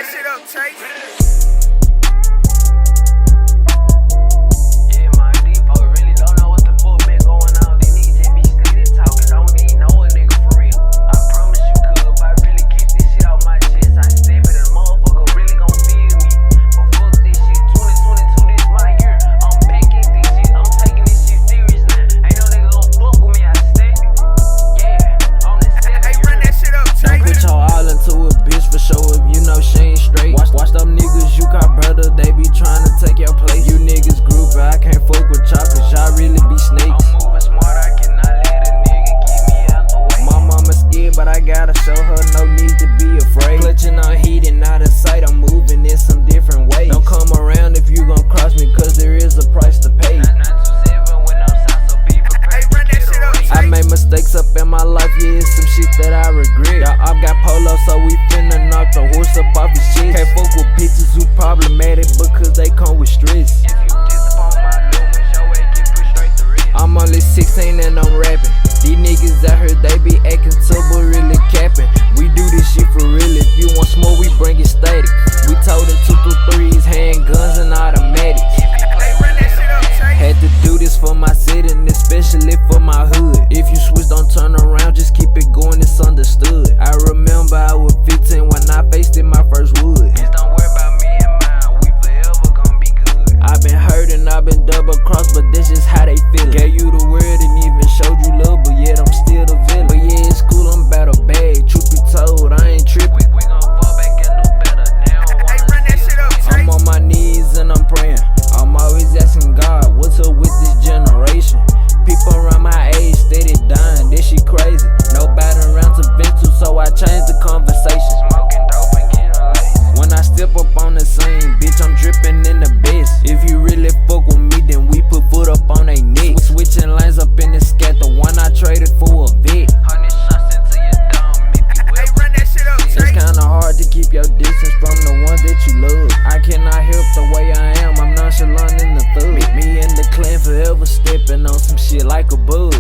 that shit up, Chase. Watch them niggas you got, brother, they be trying to take your place. You niggas group, I can't fuck with y'all cause y'all really be snakes. I'm moving smart, I cannot let a nigga get me out the way. My mama scared, but I gotta show her no need to be afraid. Clutching on heat and out of sight, I'm moving in some different ways. Don't come around if you gon' cross me cause there is a price to pay. 927 when I'm south, so be prepared to get away. I made mistakes up in my life, yeah, it's some shit that I regret. Y'all up got polo, so we finna knock the horse up off his shit. Can't fuck with bitches who problematic because they come with stress. If you diss upon my lumens, your way get pushed straight to wrist. I'm only 16 and I'm rapping. These niggas out here, they be acting tough but really capping. We do this shit for real, if you want smoke, we bring it static. We told them 223s, handguns and automatics. Had to do this for my city and especially for my hood. If you switch, don't turn around, just keep it going, it's understood. I remember I was 15 when I faced in my first wood. Just don't worry about me and mine, we forever gon' be good. I've been hurt and I've been double crossed, but this just how they feel. Gave you the word and even showed you love, but yet I'm still the villain. But yeah, it's cool, I'm about a bag. Truth be told, I ain't tripping. We gon' fall back and do better now. I'm on my knees and I'm praying. I'm always asking God, what's up with this generation? People around my age steady dying, this shit crazy. Nobody around to vent to, so I changed the conversation. Smoking dope and getting lazy. When I step up on the scene, bitch, I'm dripping in the best. If you really fuck with me, then we put foot up on they necks. Switching lanes up in the scat, the one I traded for a vet. 100 shots into your dome, if you ever It's kinda hard to keep your distance from the ones that you love. I cannot help the way I am, I'm nonchalant in the thug. Me and the clan forever stepping on some shit like a bug.